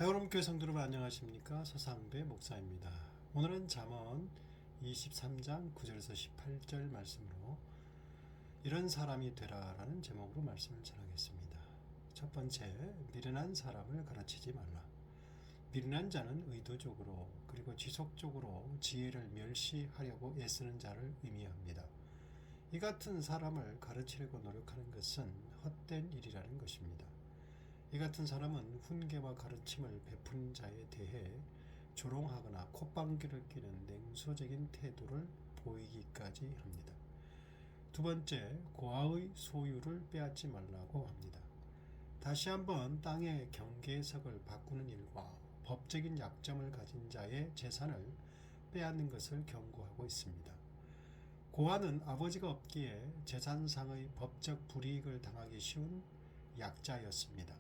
여러분 교회 성도 여러분 안녕하십니까? 서상배 목사입니다. 오늘은 잠언 23장 9절에서 18절 말씀으로 이런 사람이 되라 라는 제목으로 말씀을 전하겠습니다. 첫 번째, 미련한 사람을 가르치지 말라. 미련한 자는 의도적으로 그리고 지속적으로 지혜를 멸시하려고 애쓰는 자를 의미합니다. 이 같은 사람을 가르치려고 노력하는 것은 헛된 일이라는 것입니다. 이 같은 사람은 훈계와 가르침을 베푸는 자에 대해 조롱하거나 콧방귀를 뀌는 냉소적인 태도를 보이기까지 합니다. 두 번째, 고아의 소유를 빼앗지 말라고 합니다. 다시 한번 땅의 경계석을 바꾸는 일과 법적인 약점을 가진 자의 재산을 빼앗는 것을 경고하고 있습니다. 고아는 아버지가 없기에 재산상의 법적 불이익을 당하기 쉬운 약자였습니다.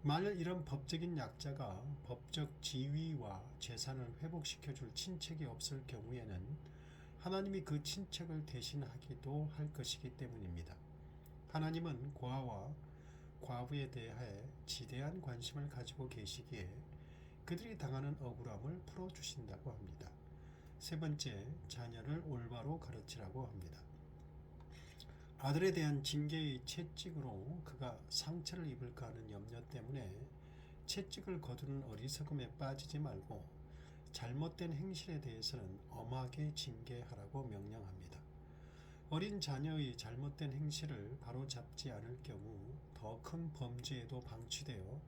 만일 이런 법적인 약자가 법적 지위와 재산을 회복시켜줄 친척이 없을 경우에는 하나님이 그 친척을 대신하기도 할 것이기 때문입니다. 하나님은 고아와 과부에 대해 지대한 관심을 가지고 계시기에 그들이 당하는 억울함을 풀어주신다고 합니다. 세 번째, 자녀를 올바로 가르치라고 합니다. 아들에 대한 징계의 채찍으로 그가 상처를 입을까 하는 염려 때문에 채찍을 거두는 어리석음에 빠지지 말고 잘못된 행실에 대해서는 엄하게 징계하라고 명령합니다. 어린 자녀의 잘못된 행실을 바로잡지 않을 경우 더 큰 범죄에도 방치되어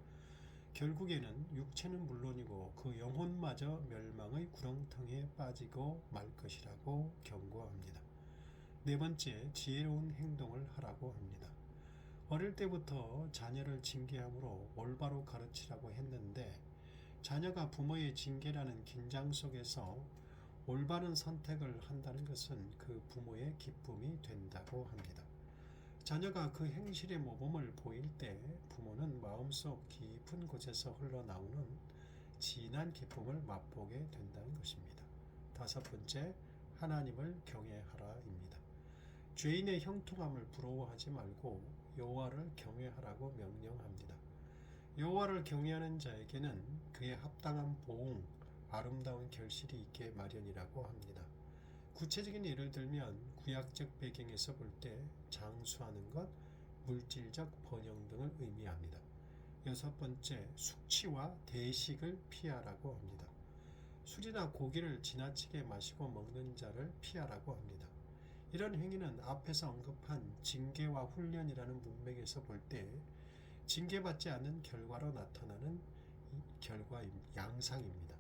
결국에는 육체는 물론이고 그 영혼마저 멸망의 구렁텅이에 빠지고 말 것이라고 경고합니다. 네 번째, 지혜로운 행동을 하라고 합니다. 어릴 때부터 자녀를 징계함으로 올바로 가르치라고 했는데 자녀가 부모의 징계라는 긴장 속에서 올바른 선택을 한다는 것은 그 부모의 기쁨이 된다고 합니다. 자녀가 그 행실의 모범을 보일 때 부모는 마음속 깊은 곳에서 흘러나오는 진한 기쁨을 맛보게 된다는 것입니다. 다섯 번째, 하나님을 경외하라입니다. 죄인의 형통함을 부러워하지 말고 여호와를 경외하라고 명령합니다. 여호와를 경외하는 자에게는 그에 합당한 보응, 아름다운 결실이 있게 마련이라고 합니다. 구체적인 예를 들면 구약적 배경에서 볼 때 장수하는 것, 물질적 번영 등을 의미합니다. 여섯 번째, 숙취와 대식을 피하라고 합니다. 술이나 고기를 지나치게 마시고 먹는 자를 피하라고 합니다. 이런 행위는 앞에서 언급한 징계와 훈련이라는 문맥에서 볼 때 징계받지 않는 결과로 나타나는 양상입니다.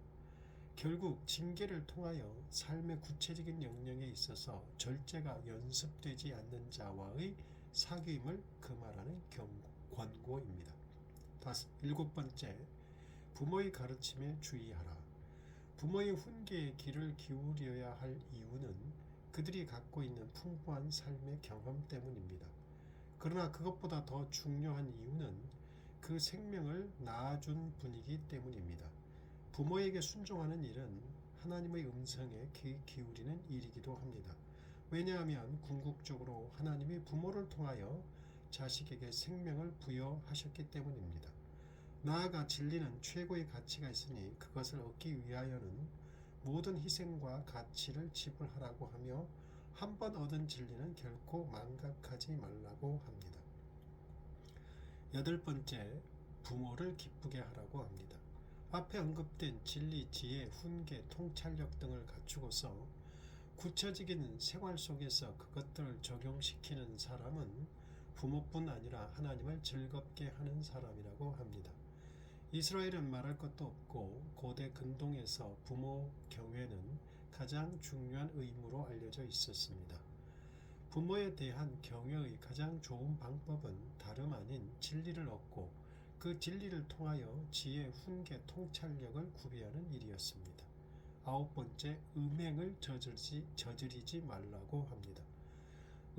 결국 징계를 통하여 삶의 구체적인 영역에 있어서 절제가 연습되지 않는 자와의 사귐을 금하라는 권고입니다. 일곱 번째, 부모의 가르침에 주의하라. 부모의 훈계에 귀를 기울여야 할 이유는 그들이 갖고 있는 풍부한 삶의 경험 때문입니다. 그러나 그것보다 더 중요한 이유는 그 생명을 낳아준 분이기 때문입니다. 부모에게 순종하는 일은 하나님의 음성에 귀 기울이는 일이기도 합니다. 왜냐하면 궁극적으로 하나님이 부모를 통하여 자식에게 생명을 부여하셨기 때문입니다. 나아가 진리는 최고의 가치가 있으니 그것을 얻기 위하여는 모든 희생과 가치를 지불하라고 하며 한 번 얻은 진리는 결코 망각하지 말라고 합니다. 여덟 번째, 부모를 기쁘게 하라고 합니다. 앞에 언급된 진리, 지혜, 훈계, 통찰력 등을 갖추고서 구체적인 생활 속에서 그것들을 적용시키는 사람은 부모뿐 아니라 하나님을 즐겁게 하는 사람이라고 합니다. 이스라엘은 말할 것도 없고 고대 근동에서 부모 경외는 가장 중요한 의무로 알려져 있었습니다. 부모에 대한 경외의 가장 좋은 방법은 다름 아닌 진리를 얻고 그 진리를 통하여 지혜, 훈계, 통찰력을 구비하는 일이었습니다. 아홉 번째, 음행을 저지르지 말라고 합니다.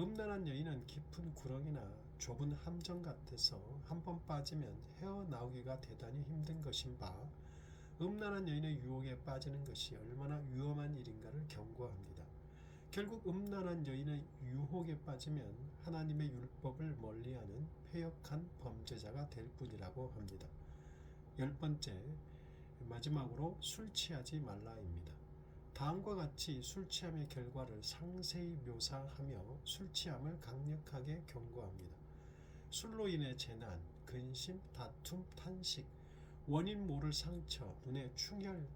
음란한 여인은 깊은 구렁이나 좁은 함정 같아서 한번 빠지면 헤어나오기가 대단히 힘든 것인 바 음란한 여인의 유혹에 빠지는 것이 얼마나 위험한 일인가를 경고합니다. 결국 음란한 여인의 유혹에 빠지면 하나님의 율법을 멀리하는 패역한 범죄자가 될 뿐이라고 합니다. 10번째, 마지막으로 술 취하지 말라입니다. 다음과 같이 술 취함의 결과를 상세히 묘사하며 술 취함을 강력하게 경고합니다. 술로 인해 재난, 근심, 다툼, 탄식, 원인 모를 상처, 눈의 충혈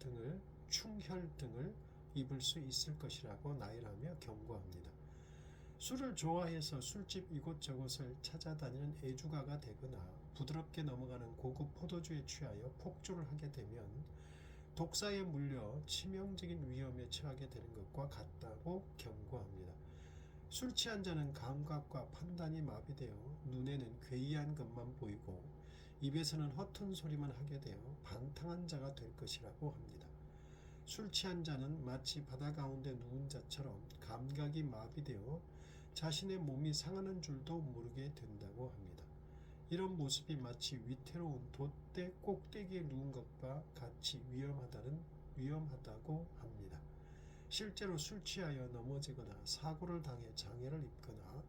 등을 입을 수 있을 것이라고 나열하며 경고합니다. 술을 좋아해서 술집 이곳저곳을 찾아다니는 애주가가 되거나 부드럽게 넘어가는 고급 포도주에 취하여 폭주를 하게 되면 독사에 물려 치명적인 위험에 처하게 되는 것과 같다고 경고합니다. 술 취한 자는 감각과 판단이 마비되어 눈에는 괴이한 것만 보이고 입에서는 허튼 소리만 하게 되어 방탕한 자가 될 것이라고 합니다. 술 취한 자는 마치 바다 가운데 누운 자처럼 감각이 마비되어 자신의 몸이 상하는 줄도 모르게 된다고 합니다. 이런 모습이 마치 위태로운 돛대 꼭대기에 누운 것과 같이 위험하다고 합니다. 실제로 술 취하여 넘어지거나 사고를 당해 장애를 입거나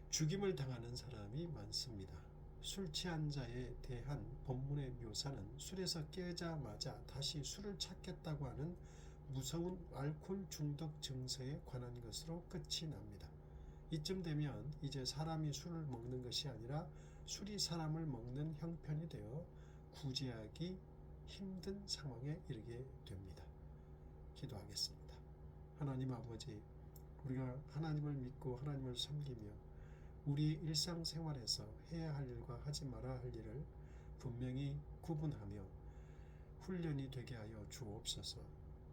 죽임을 당하는 사람이 많습니다. 술 취한 자에 대한 본문의 묘사는 술에서 깨자마자 다시 술을 찾겠다고 하는 무서운 알코올 중독 증세에 관한 것으로 끝이 납니다. 이쯤 되면 이제 사람이 술을 먹는 것이 아니라 술이 사람을 먹는 형편이 되어 구제하기 힘든 상황에 이르게 됩니다. 기도하겠습니다. 하나님 아버지, 우리가 하나님을 믿고 하나님을 섬기며 우리 일상생활에서 해야 할 일과 하지 말아야 할 일을 분명히 구분하며 훈련이 되게 하여 주옵소서.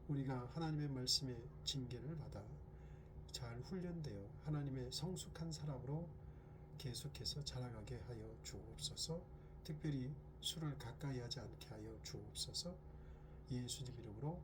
우리가 하나님의 말씀의 징계를 받아 잘 훈련되어 하나님의 성숙한 사람으로 계속해서 자라가게 하여 주옵소서. 특별히 술을 가까이 하지 않게 하여 주옵소서. 예수님 이름으로